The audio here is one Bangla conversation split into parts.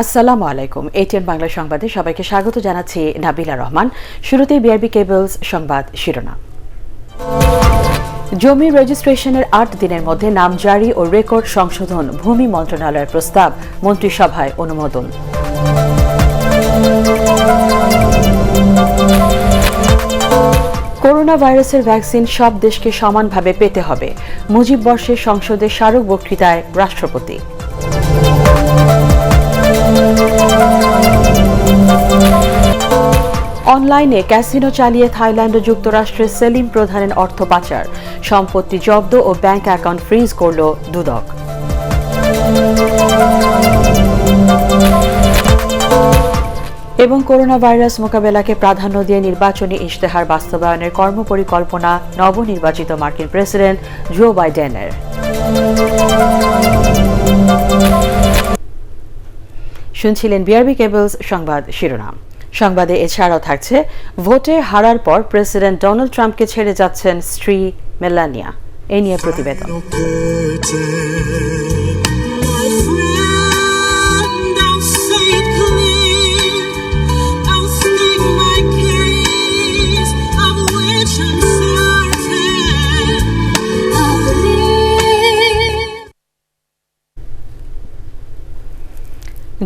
আসসালামু আলাইকুম। এটিএন বাংলা সংবাদে সবাইকে স্বাগত জানাচ্ছি নাবিলা রহমান। শুরুতেই বিআরবি কেবলস সংবাদ শিরোনাম। জমি রেজিস্ট্রেশনের ৮ দিনের মধ্যে নাম জারি ও রেকর্ড সংশোধন, ভূমি মন্ত্রণালয়ের প্রস্তাব মন্ত্রিসভায় অনুমোদন। করোনা ভাইরাসের ভ্যাকসিন সব দেশকে সমানভাবে পেতে হবে, মুজিব বর্ষে সংসদে স্মারক বক্তৃতায় রাষ্ট্রপতি। অনলাইনে ক্যাসিনো চালিয়ে থাইল্যান্ড ও যুক্তরাষ্ট্রের সেলিম প্রধানের অর্থ পাচার, সম্পত্তি জব্দ ও ব্যাংক অ্যাকাউন্ট ফ্রিজ করল দুদক। এবং করোনা ভাইরাস মোকাবেলাকে প্রাধান্য দিয়ে নির্বাচনী ইশতেহার বাস্তবায়নের কর্মপরিকল্পনা নবনির্বাচিত মার্কিন প্রেসিডেন্ট জো বাইডেনের। শুনছিলেন বিআরবি কেবলস সংবাদ শিরোনাম। সংবাদে এছাড়াও থাকছে, ভোটে হারার পর প্রেসিডেন্ট ডোনাল্ড ট্রাম্পকে ছেড়ে যাচ্ছেন স্ত্রী মেলানিয়া, এই নিয়ে প্রতিবেদন।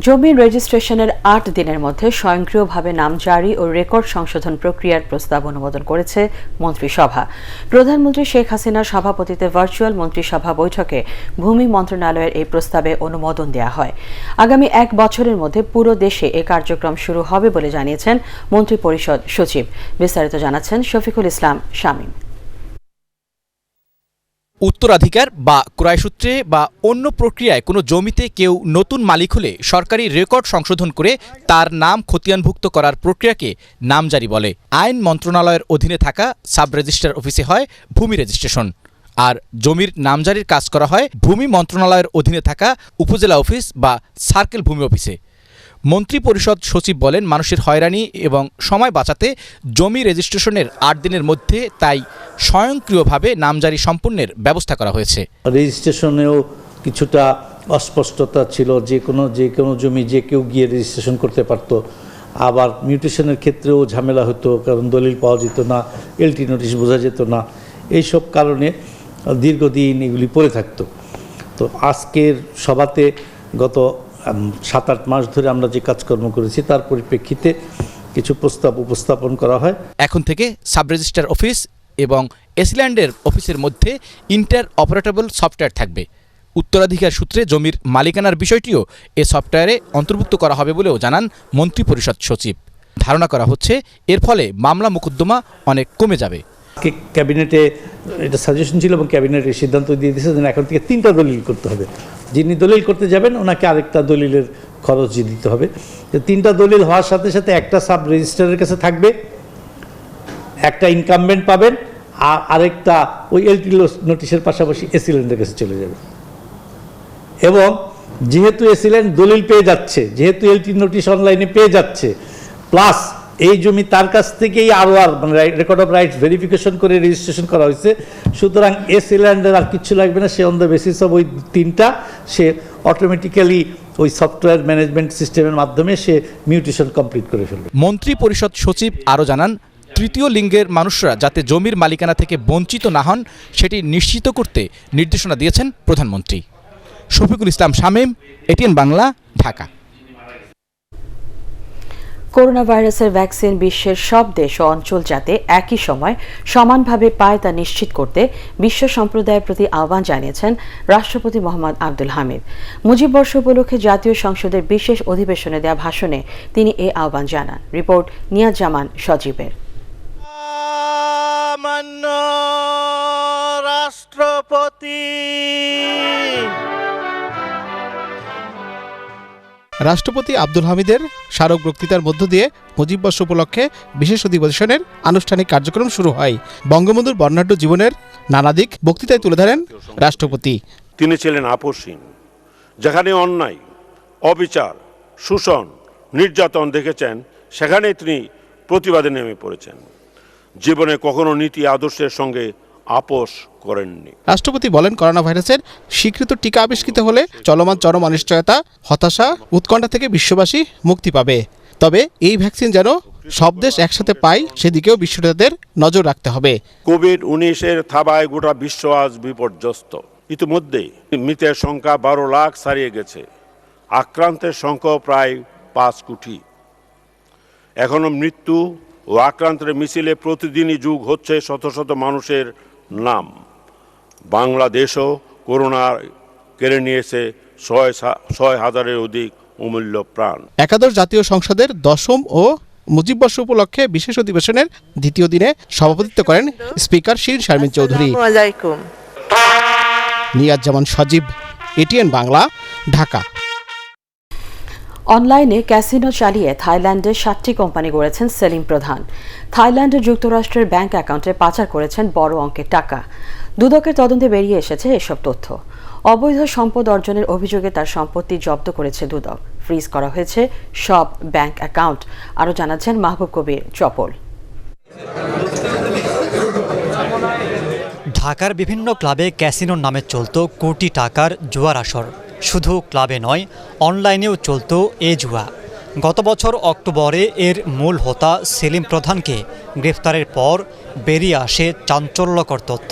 জমি রেজিস্ট্রেশনের ৮ দিনের মধ্যে স্বয়ংক্রিয়ভাবে নাম জারি ও রেকর্ড সংশোধন প্রক্রিয়ার প্রস্তাব অনুমোদন করেছে মন্ত্রিসভা। প্রধানমন্ত্রী শেখ হাসিনার সভাপতিত্বে ভার্চুয়াল মন্ত্রিসভা বৈঠকে ভূমি মন্ত্রণালয়ের এই প্রস্তাবে অনুমোদন দেওয়া হয়। আগামী ১ বছরের মধ্যে পুরো দেশে এ কার্যক্রম শুরু হবে বলে জানিয়েছেন মন্ত্রিপরিষদ সচিব। বিস্তারিত জানাচ্ছেন শফিকুল ইসলাম শামীম। উত্তরাধিকার বা ক্রয়সূত্রে বা অন্য প্রক্রিয়ায় কোনো জমিতে কেউ নতুন মালিক হলে সরকারি রেকর্ড সংশোধন করে তার নাম খতিয়ানভুক্ত করার প্রক্রিয়াকে নামজারি বলে। আইন মন্ত্রণালয়ের অধীনে থাকা সাব রেজিস্ট্রার অফিসে হয় ভূমি রেজিস্ট্রেশন, আর জমির নামজারির কাজ করা হয় ভূমি মন্ত্রণালয়ের অধীনে থাকা উপজেলা অফিস বা সার্কেল ভূমি অফিসে। মন্ত্রিপরিষদ সচিব বলেন, মানুষের হয়রানি এবং সময় বাঁচাতে জমি রেজিস্ট্রেশনের ৮ দিনের মধ্যে তাই স্বয়ংক্রিয়ভাবে নামজারি সম্পূর্ণের ব্যবস্থা করা হয়েছে। রেজিস্ট্রেশনেও কিছুটা অস্পষ্টতা ছিল, যে কোনো জমি যে কেউ গিয়ে রেজিস্ট্রেশন করতে পারতো। আবার মিউটেশনের ক্ষেত্রেও ঝামেলা হতো, কারণ দলিল পাওয়া যেত না, এলটি নোটিশ বোঝা যেত না, এইসব কারণে দীর্ঘদিন এগুলি পড়ে থাকতো। তো আজকের সভাতে গত ৭-৮ মাস ধরে আমরা যে কাজকর্ম করেছি তার পরিপ্রেক্ষিতে কিছু প্রস্তাব উপস্থাপন করা হয়। এখন থেকে সাব রেজিস্ট্রার অফিস এবং এসিল্যান্ডের অফিসের মধ্যে ইন্টার অপারেটেবল সফটওয়্যার থাকবে। উত্তরাধিকার সূত্রে জমির মালিকানার বিষয়টিও এ সফটওয়্যারে অন্তর্ভুক্ত করা হবে বলেও জানান মন্ত্রিপরিষদ সচিব। ধারণা করা হচ্ছে এর ফলে মামলা মোকদ্দমা অনেক কমে যাবে। ক্যাবিনেটে এটা সাজেশন ছিল এবং ক্যাবিনেটের সিদ্ধান্ত দিয়ে দিয়েছে যে এখন থেকে 3টা দলিল করতে হবে। যিনি দলিল করতে যাবেন ওনাকে আরেকটা দলিলের খরচ দিতে হবে। 3টা দলিল হওয়ার সাথে সাথে একটা সাব রেজিস্ট্রারের কাছে থাকবে, একটা ইনকামবেন্ট পাবেন, আর আরেকটা ওই এলটি নোটিশের পাশাপাশি এসিল্যান্ডের কাছে চলে যাবে। এবং যেহেতু এসিল্যান্ড দলিল পেয়ে যাচ্ছে, যেহেতু এলটি নোটিশ অনলাইনে পেয়ে যাচ্ছে, প্লাস এই জমি তার কাছ থেকেই আরওআর মানে রেকর্ড অফ রাইটস ভেরিফিকেশন করে রেজিস্ট্রেশন করা হয়েছে, সুতরাং এসিল্যান্ডের আর কিছু লাগবে না। সে অন দ্য বেসিস অফ ওই 3টা সে অটোমেটিক্যালি ওই সফটওয়্যার ম্যানেজমেন্ট সিস্টেমের মাধ্যমে সে মিউটেশন কমপ্লিট করে ফেলবে। মন্ত্রিপরিষদ সচিব আরও জানান, তৃতীয় লিঙ্গের মানুষরা যাতে জমির মালিকানা থেকে বঞ্চিত না হন সেটি নিশ্চিত করতে নির্দেশনা দিয়েছেন প্রধানমন্ত্রী। শফিকুল ইসলাম শামীম, এটিএন বাংলা, ঢাকা। করোনা ভাইরাসের ভ্যাকসিন বিশ্বের সব দেশ ও অঞ্চল যাতে একই সময় সমানভাবে পায় তা নিশ্চিত করতে বিশ্ব সম্প্রদায়ের প্রতি আহ্বান জানিয়েছেন রাষ্ট্রপতি মোহাম্মদ আব্দুল হামিদ। মুজিব বর্ষ উপলক্ষে জাতীয় সংসদের বিশেষ অধিবেশনে দেওয়া ভাষণে তিনি এই আহ্বান জানান। রিপোর্ট নিয়াজ জামান সজীবের। রাষ্ট্রপতি আব্দুল হামিদের স্মারক বক্তৃতার মধ্য দিয়ে মুজিব বর্ষ উপলক্ষে বিশেষ অধিবেশনের আনুষ্ঠানিক কার্যক্রম শুরু হয়। বঙ্গবন্ধুর বর্ণাঢ্য জীবনের নানা দিক বক্তৃতায় তুলে ধরেন রাষ্ট্রপতি। তিনি ছিলেন আপোষহীন, যেখানে অন্যায়, অবিচার, শোষণ, নির্যাতন দেখেছেন সেখানেই তিনি প্রতিবাদে নেমে পড়েছেন। জীবনে কখনো নীতি আদর্শের সঙ্গে আপোষ করেননি। রাষ্ট্রপতি বলেন, করোনা ভাইরাসের স্বীকৃত টিকা আবিষ্কৃত হলে চলমান চরম অনিশ্চয়তা, হতাশা, উৎকণ্ঠা থেকে বিশ্ববাসী মুক্তি পাবে। তবে এই ভ্যাকসিন যেন সব দেশ একসাথে পায় সেদিকেও বিশ্বনেতাদের নজর রাখতে হবে। কোভিড-19 থাবায় গোটা বিশ্ব আজ বিপর্যস্ত। ইতিমধ্যে মৃতের সংখ্যা 12 লাখ ছাড়িয়ে গেছে, আক্রান্তের সংখ্যা প্রায় 5 কোটি। এখনো মৃত্যু ও আক্রান্তের মিছিলে প্রতিদিনই যোগ হচ্ছে শত শত মানুষের নাম। বাংলাদেশও করোনা কেড়ে নিয়েছে 6,000-এর অধিক অমূল্য প্রাণ। একাদশ জাতীয় সংসদের 10ম ও মুজিববর্ষ উপলক্ষে বিশেষ অধিবেশনের দ্বিতীয় দিনে সভাপতিত্ব করেন স্পিকার শিরিন শারমিন চৌধুরী। নিয়াজ জামান সজীব, এটিএন বাংলা, ঢাকা। অনলাইনে ক্যাসিনো চালিয়ে থাইল্যান্ডে 7টি কোম্পানি গড়েছেন সেলিম প্রধান। থাইল্যান্ড ও যুক্তরাষ্ট্রের ব্যাংক অ্যাকাউন্টে পাচার করেছেন বড় অঙ্কের টাকা। দুদকের তদন্তে বেরিয়ে এসেছে এসব তথ্য। অবৈধ সম্পদ অর্জনের অভিযোগে তার সম্পত্তি জব্দ করেছে দুদক। ফ্রিজ করা হয়েছে সব ব্যাংক অ্যাকাউন্ট। আরও জানাচ্ছেন মাহবুব কবির চপল। ঢাকার বিভিন্ন ক্লাবে ক্যাসিনোর নামে চলত কোটি টাকার জুয়ার আসর। শুধু ক্লাবে নয়, অনলাইনেও চলত এ জুয়া। গত বছর অক্টোবরে এর মূল হোতা সেলিম প্রধানকে গ্রেফতারের পর বেরিয়ে আসে চাঞ্চল্যকর তথ্য।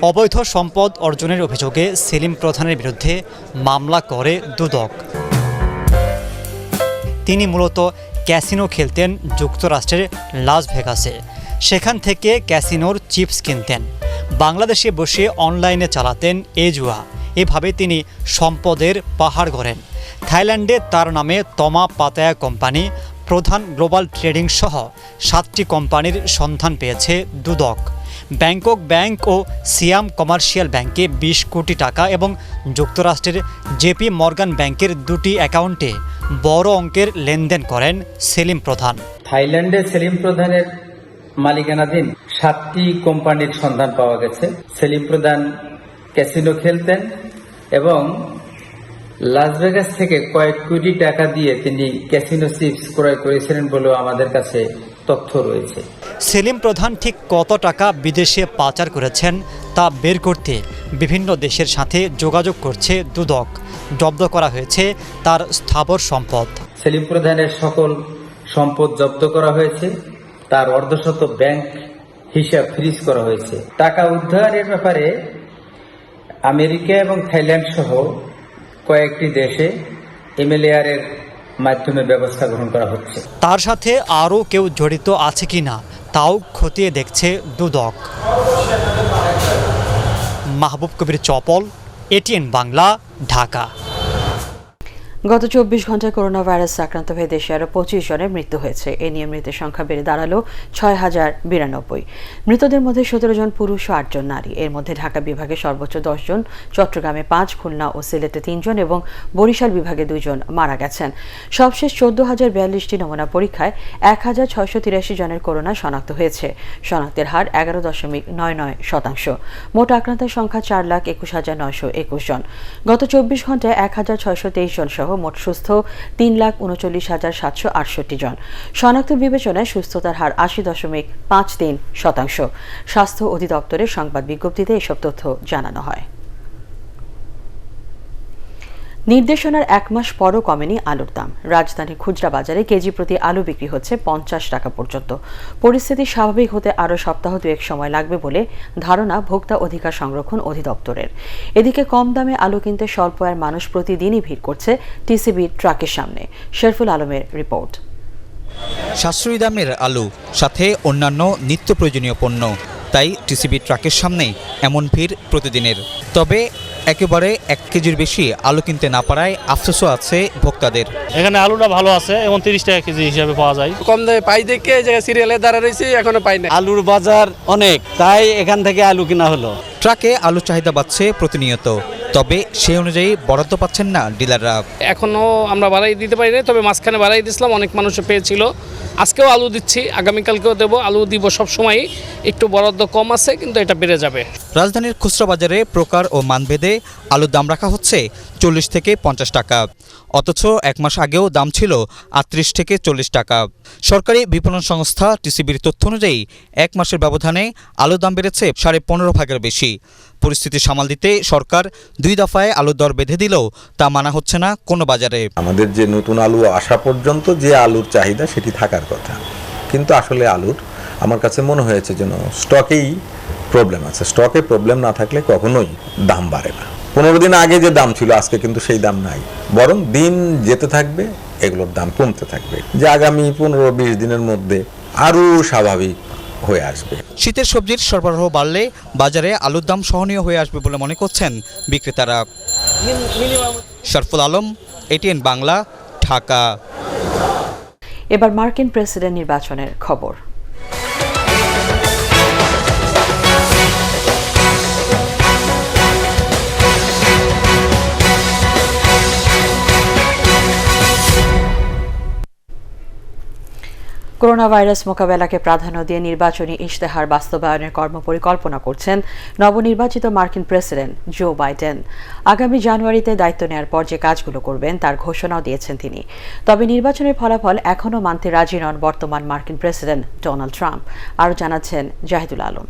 অবৈধ সম্পদ অর্জনের অভিযোগে সেলিম প্রধানের বিরুদ্ধে মামলা করে দুদক। তিনি মূলত ক্যাসিনো খেলতেন যুক্তরাষ্ট্রের লাস ভেগাসে। সেখান থেকে ক্যাসিনোর চিপস কিনতেন, বাংলাদেশে বসে অনলাইনে চালাতেন এ জুয়া। এভাবে তিনি সম্পদের পাহাড় গড়েন। থাইল্যান্ডে তার নামে তমা পাতায়া কোম্পানি, প্রধান গ্লোবাল ট্রেডিং সহ 7টি কোম্পানির সন্ধান পেয়েছে দুদক। ব্যাংকক ব্যাংক ও সিয়াম কমার্শিয়াল ব্যাংকে 20 কোটি টাকা এবং যুক্তরাষ্ট্রের জেপি মর্গান ব্যাংকের 2টি অ্যাকাউন্টে বড় অঙ্কের লেনদেন করেন সেলিম প্রধান। থাইল্যান্ডে সেলিম প্রধানের মালিকানাধীন 7টি কোম্পানির সন্ধান পাওয়া গেছে। সেলিম প্রধান ক্যাসিনো খেলতেন এবং লাস ভেগাস থেকে কয়েক কোটি টাকা দিয়ে তিনি ক্যাসিনো চিপস ক্রয় করেছিলেন বলেও আমাদের কাছে তথ্য রয়েছে। সেলিম প্রধান ঠিক কত টাকা বিদেশে পাচার করেছেন তা বের করতে বিভিন্ন দেশের সাথে যোগাযোগ করছে দুদক। জব্দ করা হয়েছে তার স্থাবর সম্পদ। সেলিম প্রধানের সকল সম্পদ জব্দ করা হয়েছে, তার অর্ধশত ব্যাংক হিসাব ফ্রিজ করা হয়েছে। টাকা উদ্ধারের ব্যাপারে আমেরিকা এবং থাইল্যান্ড সহ কয়েকটি দেশে MLAR এর মাধ্যমে ব্যবস্থা গ্রহণ করা হচ্ছে। তার সাথে আরও কেউ জড়িত আছে কিনা তাও খতিয়ে দেখছে দুদক। মাহবুব কবির চপল, এটিএন বাংলা, ঢাকা। গত 24 ঘন্টায় করোনা ভাইরাস আক্রান্ত হয়ে দেশে আরও 25 জনের মৃত্যু হয়েছে। এ নিয়ে মৃতের সংখ্যা বেড়ে দাঁড়ালো 6092। মৃতদের মধ্যে 17 জন পুরুষ ও 8 জন নারী। এর মধ্যে ঢাকা বিভাগে সর্বোচ্চ 10 জন, চট্টগ্রামে 5, খুলনা ও সিলেটে 3 জন এবং বরিশাল বিভাগে 2 জন মারা গেছেন। সবশেষ 14,042টি নমুনা পরীক্ষায় 1683 জনের করোনা শনাক্ত হয়েছে। শনাক্তের হার 11.99%। মোট আক্রান্তের সংখ্যা 4,21,921 জন। গত 24 ঘন্টায় 1,623 জন সহ মোট সুস্থ 3,39,768 জন। শনাক্ত বিবেচনায় সুস্থতার হার 80.53%। স্বাস্থ্য অধিদপ্তরের সংবাদ বিজ্ঞপ্তিতে এসব তথ্য জানানো হয়। নির্দেশনার 1 মাস পরও কমেনি আলুর দাম। রাজধানীর খুচরা বাজারে কেজি প্রতি আলু বিক্রি হচ্ছে 50 টাকা পর্যন্ত। পরিস্থিতি স্বাভাবিক হতে আরও সপ্তাহ 2 সময় লাগবে বলে ধারণা ভোক্তা অধিকার সংরক্ষণ অধিদপ্তরের। এদিকে কম দামে আলু কিনতে স্বল্প আয়ের মানুষ প্রতিদিনই ভিড় করছে টিসিবি ট্রাকের সামনে। শেরফুল আলমের রিপোর্ট। সাশ্রয়ী দামের আলু, সাথে অন্যান্য নিত্য প্রয়োজনীয় পণ্য, তাই টিসিবি ট্রাকের সামনে এমন ভিড় প্রতিদিনের। তবে একেবারে 1 কেজির বেশি আলু কিনতে না পারায় আফসোসও আছে ভোক্তাদের। এখানে আলুটা ভালো আছে এবং 30 টাকা কেজি হিসাবে পাওয়া যায়। কম দামে পাই দেখে এই জায়গায় সিরিয়ালে দাঁড়া রয়েছে, এখনো পাই না। আলুর বাজার অনেক, তাই এখান থেকে আলু কিনা হলো। ট্রাকে আলুর চাহিদা বাড়ছে প্রতিনিয়ত। তবে সেই অনুযায়ী বরাদ্দ পাচ্ছেন না ডিলাররা। এখনো আমরা বাড়াই দিতে পারি না, তবে মাঝখানে বাড়াই দিয়েছিলাম, অনেক মানুষ পেয়েছিল। আজকেও আলু দিচ্ছি, আগামীকালকেও দেবো, আলু দিব সবসময়। একটু বরাদ্দ কম আছে, কিন্তু এটা বেড়ে যাবে। রাজধানীর খুচরা বাজারে প্রকার ও মানভেদে আলুর দাম রাখা হচ্ছে 40 থেকে 50 টাকা, অথচ এক মাস আগেও দাম ছিল 38 থেকে 40 টাকা। সরকারি বিপণন সংস্থা টিসিবির তথ্য অনুযায়ী এক মাসের ব্যবধানে আলুর দাম বেড়েছে 15.5 ভাগের বেশি। পরিস্থিতি সামাল দিতে সরকার 2 দফায় আলুর দর বেঁধে দিলেও তা মানা হচ্ছে না কোনো বাজারে। আমাদের যে নতুন আলু আসা পর্যন্ত যে আলুর চাহিদা সেটি থাকার কথা, কিন্তু আসলে আলুর আমার কাছে মনে হয়েছে যেন স্টকেই প্রবলেম আছে। স্টকে প্রবলেম না থাকলে কখনোই দাম বাড়ে না। 15 দিন আগে যে দাম ছিল আজকে কিন্তু সেই দাম নাই, বরং দিন যেতে থাকবে এগুলোর দাম কমতে থাকবে, যে আগামী 15-20 দিনের মধ্যে আরও স্বাভাবিক হয়ে আসবে। শীতের সবজির সরবরাহ বাড়লে বাজারে আলুর দাম সহনীয় হয়ে আসবে বলে মনে করছেন বিক্রেতারা। শরফুল আলম, ATN বাংলা, ঢাকা। এবার মার্কিন প্রেসিডেন্ট নির্বাচনের খবর। করোনা ভাইরাস মোকাবেলাকে প্রাধান্য দিয়ে নির্বাচনী ইশতেহার বাস্তবায়নের কর্মপরিকল্পনা করছেন নবনির্বাচিত মার্কিন প্রেসিডেন্ট জো বাইডেন। আগামী জানুয়ারিতে দায়িত্ব নেওয়ার পর যে কাজগুলো করবেন তার ঘোষণাও দিয়েছেন তিনি। তবে নির্বাচনের ফলাফল এখনও মানতে রাজি নন বর্তমান মার্কিন প্রেসিডেন্ট ডোনাল্ড ট্রাম্প। আরও জানাচ্ছেন জাহিদুল আলম।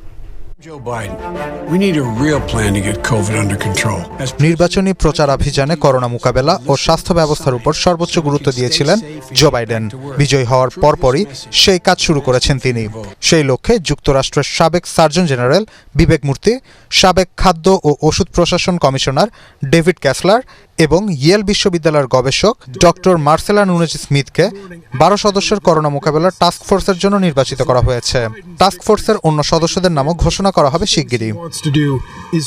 নির্বাচনী প্রচারাভিযানে করোনা মোকাবেলা ও স্বাস্থ্য ব্যবস্থার উপর সর্বোচ্চ গুরুত্ব দিয়েছিলেন জো বাইডেন। বিজয়ী হওয়ার পরপরই সেই কাজ শুরু করেছেন তিনি। সেই লক্ষ্যে যুক্তরাষ্ট্রের সাবেক সার্জন জেনারেল বিবেক মূর্তি, সাবেক খাদ্য ও ওষুধ প্রশাসন কমিশনার ডেভিড ক্যাসলার এবং ইয়েল বিশ্ববিদ্যালয়ের গবেষক ডক্টর মার্সেলা নুনেজ স্মিথকে 12 সদস্যের করোনা মোকাবেলার টাস্ক ফোর্সের জন্য নির্বাচিত করা হয়েছে। টাস্ক ফোর্সের অন্য সদস্যদের নামও ঘোষণা করা হবে শিগগিরই।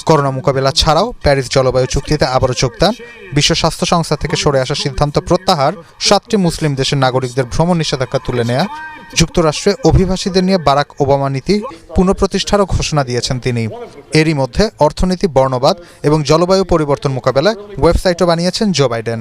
করোনা মোকাবেলা ছাড়াও প্যারিস জলবায়ু চুক্তিতে আবারও যোগদান, বিশ্ব স্বাস্থ্য সংস্থা থেকে সরে আসার সিদ্ধান্ত প্রত্যাহার, 7টি মুসলিম দেশের নাগরিকদের ভ্রমণ নিষেধাজ্ঞা তুলে নেয়া, যুক্তরাষ্ট্রে অভিবাসীদের নিয়ে বারাক ওবামা নীতি পুনঃপ্রতিষ্ঠারও ঘোষণা দিয়েছেন তিনি। এরই মধ্যে অর্থনীতি, বর্ণবাদ এবং জলবায়ু পরিবর্তন মোকাবেলায় ওয়েবসাইটও বানিয়েছেন জো বাইডেন।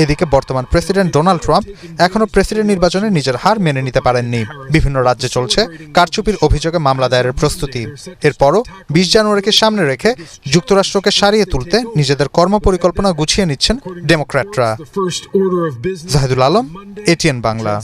এদিকে বর্তমান প্রেসিডেন্ট ডোনাল্ড ট্রাম্প এখনও প্রেসিডেন্ট নির্বাচনে নিজের হার মেনে নিতে পারেননি। বিভিন্ন রাজ্যে চলছে কারচুপির অভিযোগে মামলা দায়েরের প্রস্তুতি। এরপরও 20 জানুয়ারিকে সামনে রেখে যুক্তরাষ্ট্রকে সারিয়ে তুলতে নিজেদের কর্মপরিকল্পনা গুছিয়ে নিচ্ছেন ডেমোক্র্যাটরা। জাহিদুল আলম, ATN বাংলা।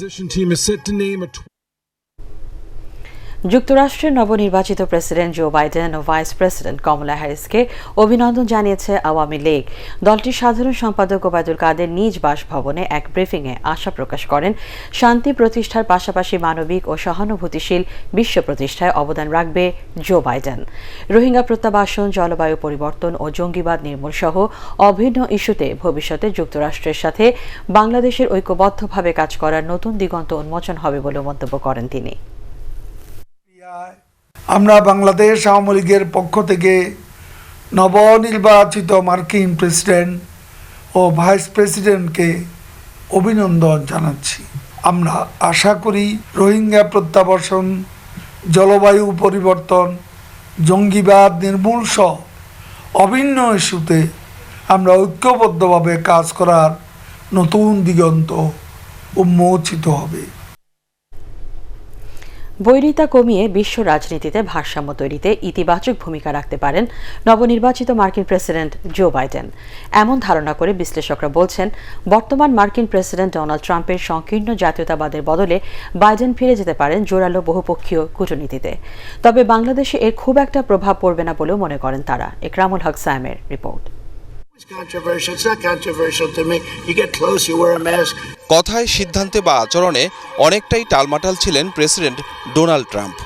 যুক্তরাষ্ট্রের নবনির্বাচিত প্রেসিডেন্ট জো বাইডেন ও ভাইস প্রেসিডেন্ট কমলা হ্যারিসকে অভিনন্দন জানিয়েছে আওয়ামী লীগ। দলটির সাধারণ সম্পাদক ওবায়দুল কাদের নিজ বাসভবনে এক ব্রিফিংয়ে আশা প্রকাশ করেন শান্তি প্রতিষ্ঠার পাশাপাশি মানবিক ও সহানুভূতিশীল বিশ্ব প্রতিষ্ঠায় অবদান রাখবে জো বাইডেন। রোহিঙ্গা প্রত্যাবাসন, জলবায়ু পরিবর্তন ও জঙ্গিবাদ নির্মূল সহ অভিন্ন ইস্যুতে ভবিষ্যতে যুক্তরাষ্ট্রের সাথে বাংলাদেশের ঐক্যবদ্ধভাবে কাজ করার নতুন দিগন্ত উন্মোচন হবে বলে মন্তব্য করেন তিনি। আমরা বাংলাদেশ আওয়ামী লীগের পক্ষ থেকে নবনির্বাচিত মার্কিন প্রেসিডেন্ট ও ভাইস প্রেসিডেন্টকে অভিনন্দন জানাচ্ছি। আমরা আশা করি রোহিঙ্গা প্রত্যাবাসন, জলবায়ু পরিবর্তন, জঙ্গিবাদ নির্মূল সহ অভিন্ন ইস্যুতে আমরা ঐক্যবদ্ধভাবে কাজ করার নতুন দিগন্ত উন্মোচিত হবে। বৈরিতা কমিয়ে বিশ্ব রাজনীতিতে ভারসাম্য তৈরিতে ইতিবাচক ভূমিকা রাখতে পারেন নবনির্বাচিত মার্কিন প্রেসিডেন্ট জো বাইডেন। এমন ধারণা করে বিশ্লেষকরা বলছেন, বর্তমান মার্কিন প্রেসিডেন্ট ডোনাল্ড ট্রাম্পের সংকীর্ণ জাতীয়তাবাদের বদলে বাইডেন ফিরে যেতে পারেন জোরালো বহুপক্ষীয় কূটনীতিতে। তবে বাংলাদেশে এর খুব একটা প্রভাব পড়বে না বলেও মনে করেন তারা। একরামুল হক সায়েমের রিপোর্ট। কথায়, সিদ্ধান্তে বা আচরণে অনেকটাই টালমাটাল ছিলেন প্রেসিডেন্ট ডোনাল্ড ট্রাম্প।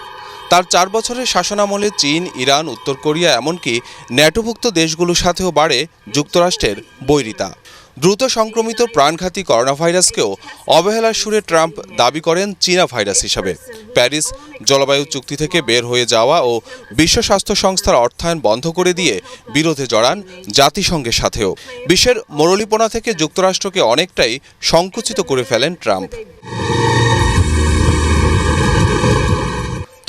তার 4 বছরের শাসনামলে চীন, ইরান, উত্তর কোরিয়া এমনকি ন্যাটোভুক্ত দেশগুলোর সাথেও বাড়ে যুক্তরাষ্ট্রের বৈরিতা। দ্রুত সংক্রমিত প্রাণঘাতী করোনা ভাইরাসকেও অবহেলার সুরে ট্রাম্প দাবি করেন চীনা ভাইরাস হিসাবে। প্যারিস জলবায়ু চুক্তি থেকে বের হয়ে যাওয়া ও বিশ্ব স্বাস্থ্য সংস্থার অর্থায়ন বন্ধ করে দিয়ে বিরোধে জড়ান জাতিসংঘের সাথেও। বিশ্বের মরলীপনা থেকে যুক্তরাষ্ট্রকে অনেকটাই সংকুচিত করে ফেলেন ট্রাম্প।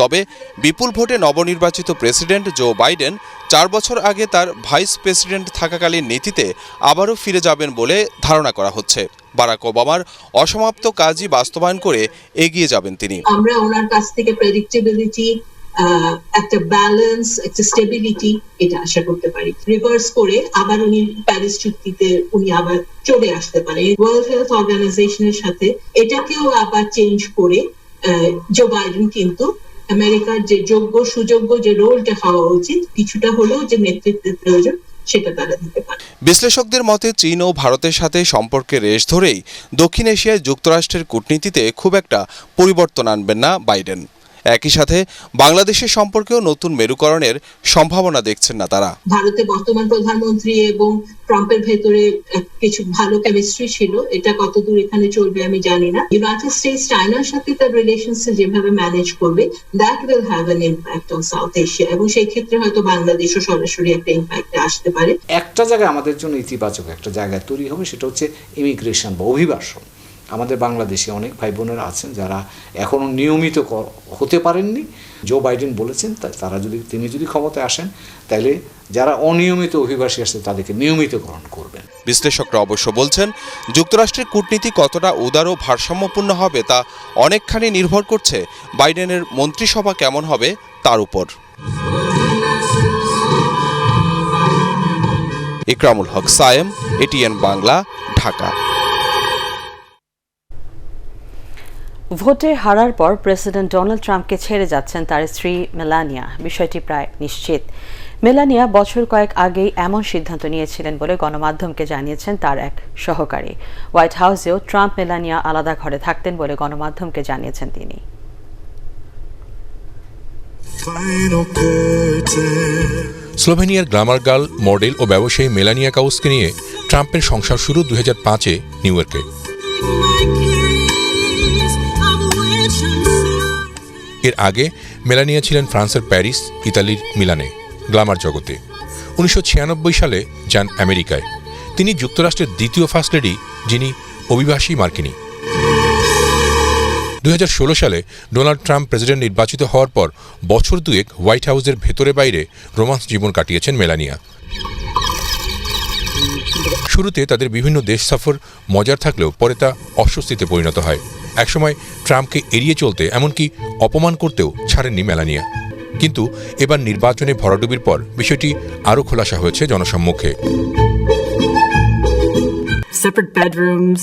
তবে বিপুল ভোটে নবনির্বাচিত প্রেসিডেন্ট জো বাইডেন 4 বছর আগে তার ভাইস প্রেসিডেন্ট থাকাকালীন নীতিতে আবারও ফিরে যাবেন বলে ধারণা করা হচ্ছে। বারাক ওবামার অসমাপ্ত কাজই বাস্তবায়ন করে এগিয়ে যাবেন তিনি। আমরা ওনার কাছ থেকে প্রেডিক্টেবিলিটি, একটা ব্যালেন্স, একটা স্টেবিলিটি এটা আশা করতে পারি। রিভার্স করে আবার উনি প্যারিস চুক্তিতে উনি আবার চলে আসতে পারে। ওয়ার্ল্ড হেলথ অর্গানাইজেশনের সাথে এটাকেও আবার চেঞ্জ করে জো বাইডেন কিন্তু আমেরিকার যে যোগ্য সুযোগ্য যে রোলটা হওয়া উচিত, কিছুটা হলেও যে নেতৃত্বের প্রয়োজন সেটা তারা দিতে পারে। বিশ্লেষকদের মতে চীন ও ভারতের সাথে সম্পর্কের রেশ ধরেই দক্ষিণ এশিয়ায় যুক্তরাষ্ট্রের কূটনীতিতে খুব একটা পরিবর্তন আনবেন না বাইডেন। একই সাথে বাংলাদেশের সম্পর্কেও নতুন মেরুকরণের সম্ভাবনা দেখছেন না তারা। ভারতের বর্তমান প্রধানমন্ত্রী এবং ট্রাম্পের ভেতরে কিছু ভালো কেমিস্ট্রি ছিল, এটা কতদূর এখানে চলবে আমি জানি না। ইউনাইটেড স্টেটস চায়নার সাথে তার রিলেশনস যেভাবে ম্যানেজ করবে, that will have an impact on south Asia, এবং সেই ক্ষেত্রে হয়তো বাংলাদেশও সরাসরি একটা ইমপ্যাক্টে আসতে পারে। একটা জায়গায় আমাদের জন্য ইতিবাচক একটা জায়গায় তৈরি হবে, সেটা হচ্ছে ইমিগ্রেশন বা অভিবাসন। আমাদের বাংলাদেশে অনেক ভাই বোনেরা আছেন যারা এখনও নিয়মিত হতে পারেননি। জো বাইডেন বলেছেন তিনি যদি ক্ষমতায় আসেন তাহলে যারা অনিয়মিত অভিবাসী আসছে তাদেরকে নিয়মিতকরণ করবেন। বিশ্লেষকরা অবশ্য বলছেন যুক্তরাষ্ট্রের কূটনীতি কতটা উদার ও ভারসাম্যপূর্ণ হবে তা অনেকখানি নির্ভর করছে বাইডেনের মন্ত্রিসভা কেমন হবে তার উপর। ইকরামুল হক সায়েম, এটিএন বাংলা, ঢাকা। ভোটে হারার পর প্রেসিডেন্ট ডোনাল্ড ট্রাম্পকে ছেড়ে যাচ্ছেন তার স্ত্রী মেলানিয়া, বিষয়টি প্রায় নিশ্চিত। মেলানিয়া বছর কয়েক আগেই এমন সিদ্ধান্ত নিয়েছিলেন বলে গণমাধ্যমকে জানিয়েছেন তার এক সহকারী। হোয়াইট হাউসেও ট্রাম্প মেলানিয়া আলাদা ঘরে থাকতেন বলে গণমাধ্যমকে জানিয়েছেন তিনি। স্লোভেনিয়ার গ্ল্যামার গার্ল, মডেল ও ব্যবসায়ী মেলানিয়া কাউসকে নিয়ে ট্রাম্পের সংসার শুরু 2005-এ নিউ ইয়র্কে। এর আগে মেলানিয়া ছিলেন ফ্রান্সের প্যারিস, ইতালির মিলানে গ্ল্যামার জগতে। 1996 সালে যান আমেরিকায়। তিনি যুক্তরাষ্ট্রের দ্বিতীয় ফার্স্ট লেডি যিনি অভিবাসী মার্কিনী। 2016 সালে ডোনাল্ড ট্রাম্প প্রেসিডেন্ট নির্বাচিত হওয়ার পর বছর দুয়েক হোয়াইট হাউসের ভেতরে বাইরে রোমান্স জীবন কাটিয়েছেন মেলানিয়া। শুরুতে তাদের বিভিন্ন দেশ সফর মজার থাকলেও পরে তা অস্বস্তিতে পরিণত হয়। একসময় ট্রাম্পকে এড়িয়ে চলতে, এমনকি অপমান করতেও ছাড়েননি মেলানিয়া। কিন্তু এবার নির্বাচনে ভরাডুবির পর বিষয়টি আরও খোলাসা হয়েছে জনসম্মুখে। Separate bedrooms,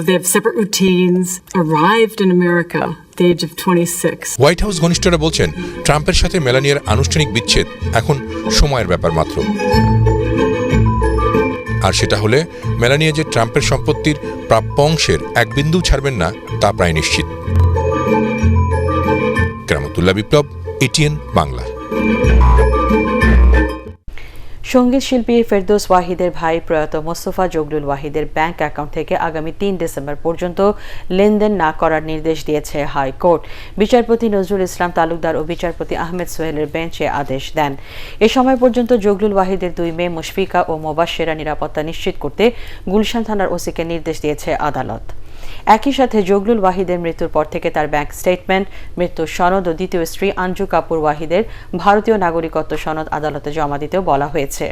they have separate routines, arrived in America at the age of 26. White House ঘনিষ্ঠরা বলছেন ট্রাম্পের সাথে মেলানিয়ার আনুষ্ঠানিক বিচ্ছেদ এখন সময়ের ব্যাপার মাত্র। আর সেটা হলে মেলানিয়া যে ট্রাম্পের সম্পত্তির প্রাপ্য অংশের এক বিন্দু ছাড়বেন না তা প্রায় নিশ্চিত। কেরামতুল্লাহ বিপ্লব, এটিএন বাংলা। সঙ্গীত শিল্পী ফেরদৌস ওয়াহিদের ভাই প্রয়াত মোস্তফা জগলুল ওয়াহিদের ব্যাংক অ্যাকাউন্ট থেকে আগামী 3 ডিসেম্বর পর্যন্ত লেনদেন না করার নির্দেশ দিয়েছে হাইকোর্ট। বিচারপতি নজরুল ইসলাম তালুকদার ও বিচারপতি আহমেদ সোহেলের বেঞ্চে আদেশ দেন। এ সময় পর্যন্ত জগলুল ওয়াহিদের 2 মেয়ে মুশফিকা ও মোবাশ্বেরা নিরাপত্তা নিশ্চিত করতে গুলশান থানার ওসিকে নির্দেশ দিয়েছে আদালত। একই সাথে জগলুল ওয়াহিদের মৃত্যুর পর থেকে তার ব্যাংক স্টেটমেন্ট, মৃত্যুর সনদ ও দ্বিতীয় স্ত্রী আঞ্জু কাপুর ওয়াহিদের ভারতীয় নাগরিকত্ব সনদ আদালতে জমা দিতেও বলা হয়েছে।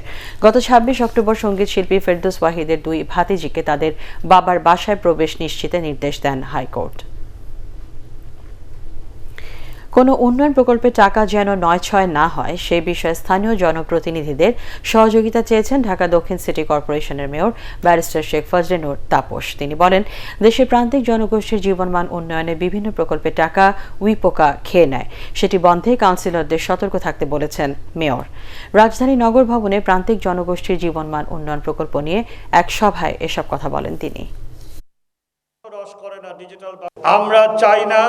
গত 26 অক্টোবর সঙ্গীত শিল্পী ফেরদৌস ওয়াহিদের 2 ভাতিজিকে তাদের বাবার বাসায় প্রবেশ নিশ্চিতে নির্দেশ দেন হাইকোর্ট। কোনো উন্নয়ন প্রকল্পে টাকা যেন 9-6 না হয় সে বিষয়ে স্থানীয় জনপ্রতিনিধিদের সহযোগিতা চেয়েছেন ঢাকা দক্ষিণ সিটি কর্পোরেশনের মেয়র ব্যারিস্টার শেখ ফজলে নূর তাপস। তিনি বলেন, দেশের প্রান্তিক জনগোষ্ঠীর জীবনমান উন্নয়নে বিভিন্ন প্রকল্পে টাকা উইপোকা খেয়ে নেয়, সেটি বন্ধে কাউন্সিলরদের সতর্ক থাকতে বলেছেন মেয়র। রাজধানী নগর ভবনে প্রান্তিক জনগোষ্ঠীর জীবনমান উন্নয়ন প্রকল্প নিয়ে এক সভায় এসব কথা বলেন তিনি। আমরা চাই না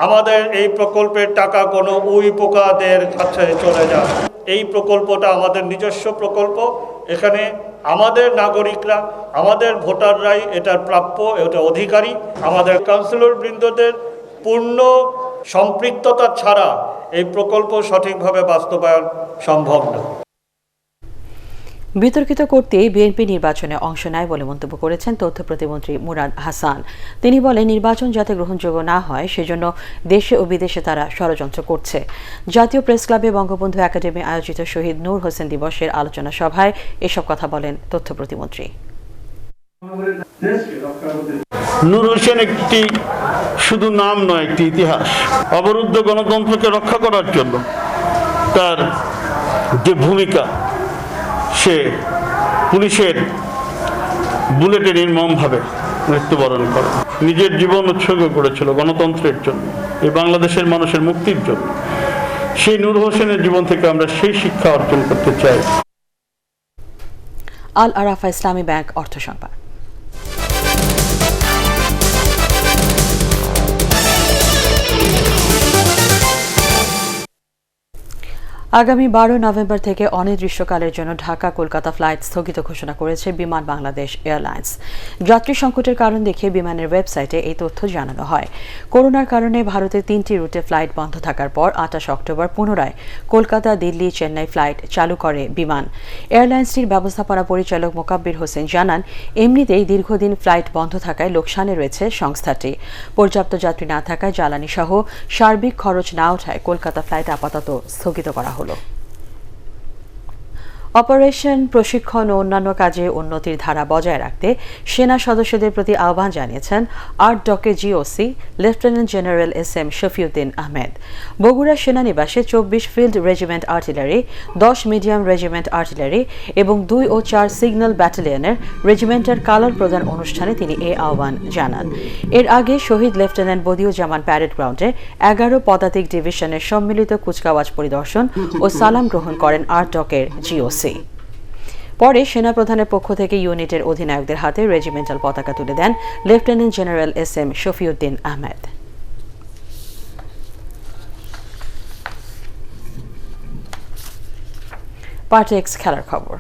আমাদের এই প্রকল্পের টাকা কোনো উইপোকাদের কাছে চলে যায়। এই প্রকল্পটা আমাদের নিজস্ব প্রকল্প। এখানে আমাদের নাগরিকরা, আমাদের ভোটাররাই এটার প্রাপ্য, এটা অধিকারী। আমাদের কাউন্সিলর বৃন্দদের পূর্ণ সম্পৃক্ততা ছাড়া এই প্রকল্প সঠিকভাবে বাস্তবায়ন সম্ভব না। বিতর্কিত করতেই বিএনপি নির্বাচনে অংশ নেয় বলে মন্তব্য করেছেন তথ্য প্রতিমন্ত্রী মুরাদ হাসান। তিনি বলেন, নির্বাচন যাতে গ্রহণযোগ্য না হয় সেজন্য দেশে ও বিদেশে তারা ষড়যন্ত্র করছে। জাতীয় প্রেস ক্লাবে বঙ্গবন্ধু একাডেমি আয়োজিত শহীদ নূর হোসেন দিবসের আলোচনা সভায় এসব কথা বলেন তথ্য প্রতিমন্ত্রী। নূর হোসেন একটি শুধু নাম নয়, একটি ইতিহাস। অবরুদ্ধ গণতন্ত্রকে রক্ষা করার জন্য তার যে ভূমিকা, সে পুলিশের বুলেটে নির্মমভাবে মৃত্যুবরণ করে, নিজের জীবন উৎসর্গ করেছিল গণতন্ত্রের জন্য, এই বাংলাদেশের মানুষের মুক্তির জন্য। সেই নূর হোসেনের জীবন থেকে আমরা সেই শিক্ষা অর্জন করতে চাই। আল আরাফা ইসলামী ব্যাংক অর্থ সংবাদ। আগামী 12 নভেম্বর থেকে অনির্দিষ্টকালের জন্য ঢাকা কলকাতা ফ্লাইট স্থগিত ঘোষণা করেছে বিমান বাংলাদেশ এয়ারলাইন্স। যাত্রী সংকটের কারণ দেখিয়ে বিমানের ওয়েবসাইটে এই তথ্য জানানো হয়। করোনার কারণে ভারতের 3টি রুটে ফ্লাইট বন্ধ থাকার পর 28 অক্টোবর পুনরায় কলকাতা, দিল্লি, চেন্নাই ফ্লাইট চালু করে বিমান। এয়ারলাইন্সটির ব্যবস্থাপনা পরিচালক মোকাব্বির হোসেন জানান, এমনিতেই দীর্ঘদিন ফ্লাইট বন্ধ থাকায় লোকসানে রয়েছে সংস্থাটি। পর্যাপ্ত যাত্রী না থাকায় জ্বালানি সহ সার্বিক খরচ না ওঠায় কলকাতা ফ্লাইট আপাতত স্থগিত করা হলো। অপারেশন, প্রশিক্ষণ ও অন্যান্য কাজে উন্নতির ধারা বজায় রাখতে সেনা সদস্যদের প্রতি আহ্বান জানিয়েছেন আর্ট ডকের GOC lieutenant general SM Shafiuddin Ahmed. Bogura সেনানিবাসে 24 field regiment artillery, 10 medium regiment artillery এবং 2 ও 4 সিগন্যাল ব্যাটালিয়নের রেজিমেন্টের কালার প্রদান অনুষ্ঠানে তিনি এই আহ্বান জানান। এর আগে শহীদ লেফটেন্যান্ট বদিউজ্জামান প্যারেড গ্রাউন্ডে 11 পদাতিক ডিভিশনের সম্মিলিত কুচকাওয়াজ পরিদর্শন ও সালাম গ্রহণ করেন আর্ট ডকের জিওসি। পরে সেনাপ্রধানের পক্ষ থেকে ইউনিটের অধিনায়কদের হাতে রেজিমেন্টাল পতাকা তুলে দেন lieutenant general SM Shafiuddin Ahmed. Partex খেলার খবর।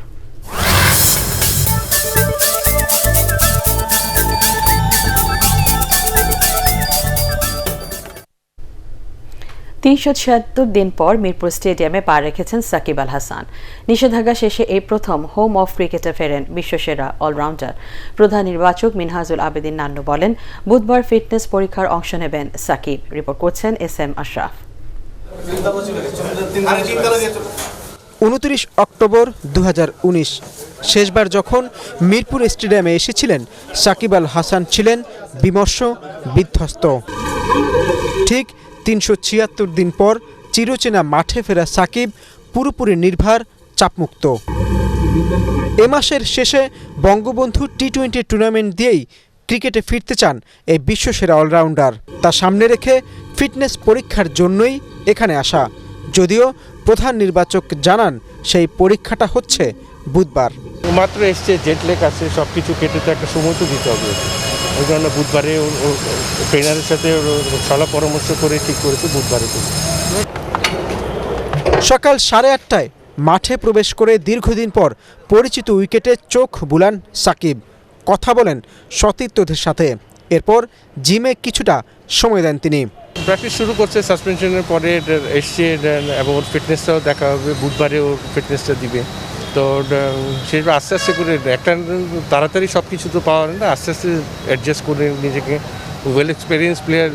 $376 দিন পর মিরপুর স্টেডিয়ামে পা রেখেছেন সাকিব আল হাসান। নিষেধাজ্ঞা শেষে এই প্রথম হোম অফ ক্রিকেটে ফেরেন বিশ্বসেরা অলরাউন্ডার। প্রধান নির্বাচক মিনহাজুল আবেদিন নান্নু বলেন, বুধবার ফিটনেস পরীক্ষার অংশ নেবেন সাকিব। রিপোর্ট করছেন SM আশরাফ। 29 অক্টোবর 2019 শেষবার যখন মিরপুর স্টেডিয়ামে এসেছিলেন সাকিব আল হাসান ছিলেন বিমর্ষ, বিধ্বস্ত। ঠিক 376 দিন পর চিরচেনা মাঠে ফেরা সাকিব পুরোপুরি নির্ভার, চাপমুক্ত। এ মাসের শেষে বঙ্গবন্ধু T20 টুর্নামেন্ট দিয়েই ক্রিকেটে ফিরতে চান এই বিশ্বসেরা অলরাউন্ডার। তা সামনে রেখে ফিটনেস পরীক্ষার জন্যই এখানে আসা, যদিও প্রধান নির্বাচক জানান সেই পরীক্ষাটা হচ্ছে বুধবার। মাত্র এসছে, জেট লেগ আছে, সব কিছু কেটে তো একটা সময় তো দিতে হবে। ওই জন্য বুধবারে ট্রেনারের সাথে সলা পরামর্শ করে ঠিক করেছে বুধবারে। সকাল 8:30টায় মাঠে প্রবেশ করে দীর্ঘদিন পর পরিচিত উইকেটে চোখ বুলান সাকিব। কথা বলেন সতীর্থদের সাথে। এরপর জিমে কিছুটা সময় দেন তিনি। প্র্যাকটিস শুরু করছে সাসপেনশনের পরে, এসছে এবং ওর ফিটনেসটাও দেখা হবে। বুধবারে ওর ফিটনেসটা দিবে, তো সেটা আস্তে আস্তে করে, একটা তাড়াতাড়ি সব কিছু তো পাওয়া না, আস্তে আস্তে অ্যাডজাস্ট করে নিজেকে। ওয়েল এক্সপিরিয়েন্স প্লেয়ার,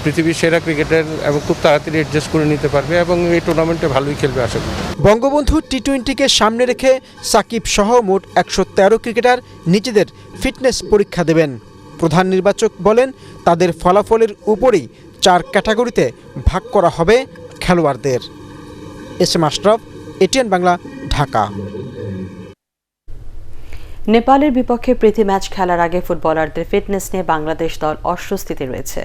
পৃথিবীর সেরা ক্রিকেটার, এবং খুব তাড়াতাড়ি অ্যাডজাস্ট করে নিতে পারবে এবং এই টুর্নামেন্টে ভালোই খেলবে আশা করি। বঙ্গবন্ধু T20কে সামনে রেখে সাকিব সহ মোট 113 ক্রিকেটার নিজেদের ফিটনেস পরীক্ষা দেবেন। প্রধান নির্বাচক বলেন, তাদের ফলাফলের উপরেই 4 ক্যাটাগরিতে ভাগ করা হবে খেলোয়াড়দের। SM Ashraf, ATN Bangla, Dhaka. নেপালের বিপক্ষে প্রীতি ম্যাচ খেলার আগে ফুটবলারদের ফিটনেস নিয়ে বাংলাদেশ দল অস্বস্তিতে রয়েছে।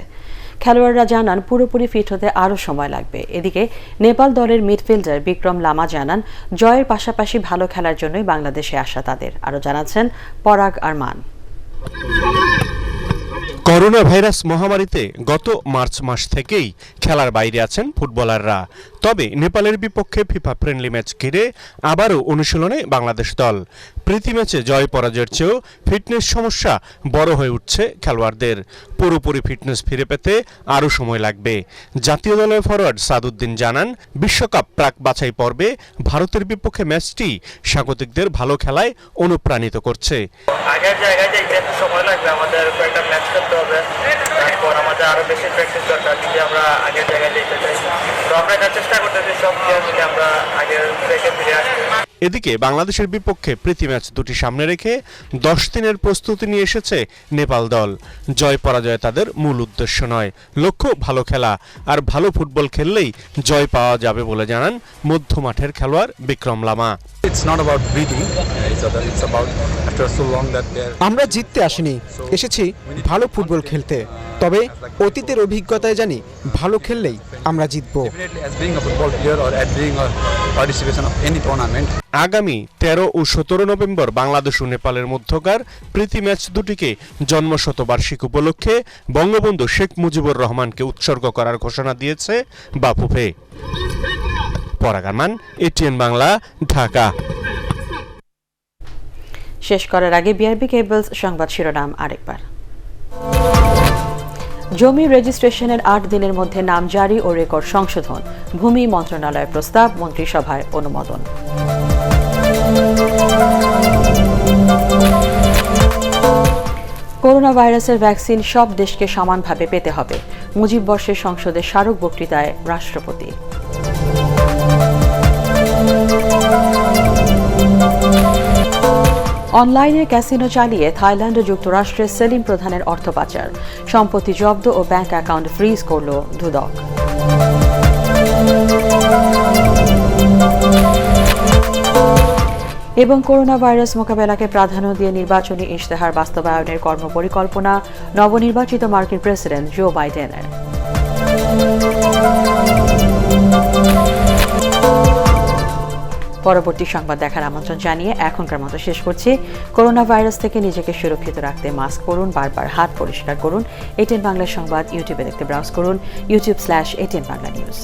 খেলোয়াড়রা জানান, পুরোপুরি ফিট হতে আরও সময় লাগবে। এদিকে নেপাল দলের মিডফিল্ডার বিক্রম লামা জানান, জয়ের পাশাপাশি ভালো খেলার জন্যই বাংলাদেশে আসা তাদের। আরও জানাচ্ছেন পরাগ আরমান। করোনা ভাইরাস মহামারীতে গত মার্চ মাস থেকেই খেলার বাইরে আছেন ফুটবলাররা। তবে নেপালের বিপক্ষে ফিফা ফ্রেন্ডলি ম্যাচ ঘিরে আবারও অনুশীলনে বাংলাদেশ দল। প্রীতি ম্যাচে জয় পরাজয়ের চেয়েও ফিটনেস সমস্যা বড় হয়ে উঠছে খেলোয়াড়দের। পুরোপুরি ফিটনেস ফিরে পেতে আরও সময় লাগবে। জাতীয় দলের ফরোয়ার্ড সাদউদ্দিন জানান, বিশ্বকাপ প্রাক বাছাই পর্বে ভারতের বিপক্ষে ম্যাচটি স্বাগতিকদের ভালো খেলায় অনুপ্রাণিত করছে। আগের জায়গায় যেতে একটু সময় লাগবে, আমাদের কয়েকটা ম্যাচ খেলতে হবে, তারপর আমাদের আরো বেশি প্র্যাকটিস দরকার যদি আমরা আগের জায়গায় যেতে চাই। তো আমরা এটা চেষ্টা করতেছি সব প্লেয়ারকে আমরা আগের থেকে ফিরে আসতে। এদিকে বাংলাদেশের বিপক্ষে প্রীতি ম্যাচ দুটি সামনে রেখে 10 দিনের প্রস্তুতি নিয়ে এসেছে নেপাল দল। জয় পরাজয় তাদের মূল উদ্দেশ্য নয়, লক্ষ্য ভালো খেলা। আর ভালো ফুটবল খেললেই জয় পাওয়া যাবে বলে জানান মধ্যমাঠের খেলোয়াড় বিক্রম লামা। আমরা জিততে আসিনি, এসেছি ভালো ফুটবল খেলতে। তবে অতীতের অভিজ্ঞতায় জানি ভালো খেললেই আমরা জিতব। আগামী 13 ও 17 নভেম্বর বাংলাদেশ ও নেপালের মধ্যকার প্রীতি ম্যাচ দুটিকে জন্মশতবার্ষিকী উপলক্ষে বঙ্গবন্ধু শেখ মুজিবুর রহমানকে উৎসর্গ করার ঘোষণা দিয়েছে বাফুফে। পরাগ আরমান, এটিএন বাংলা, ঢাকা। শেষ করার আগে বিআরবি কেবলস সংবাদ শিরোনাম আরেকবার। জমি রেজিস্ট্রেশনের 8 দিনের মধ্যে নাম জারি ও রেকর্ড সংশোধন, ভূমি মন্ত্রণালয়ের প্রস্তাব মন্ত্রিসভায় অনুমোদন। করোনা ভাইরাসের ভ্যাকসিন সব দেশকে সমানভাবে পেতে হবে, মুজিব বর্ষের সংসদের স্মারক বক্তৃতায় রাষ্ট্রপতি। অনলাইনে ক্যাসিনো চালিয়ে থাইল্যান্ড ও যুক্তরাষ্ট্রের সেলিম প্রধানের অর্থ পাচার, সম্পত্তি জব্দ ও ব্যাংক অ্যাকাউন্ট ফ্রিজ করল দুদক। এবং করোনা ভাইরাস মোকাবেলাকে প্রাধান্য দিয়ে নির্বাচনী ইশতেহার বাস্তবায়নের কর্মপরিকল্পনা নবনির্বাচিত মার্কিন প্রেসিডেন্ট জো বাইডেনের। পরবর্তী সংবাদ দেখার আমন্ত্রণ জানিয়ে এখনকার মতো শেষ করছি। করোনা ভাইরাস থেকে নিজেকে সুরক্ষিত রাখতে মাস্ক পরুন, বারবার হাত পরিষ্কার করুন। এটিএন বাংলা সংবাদ ইউটিউবে দেখতে ব্রাউজ করুন, youtube/ATN Bangla News।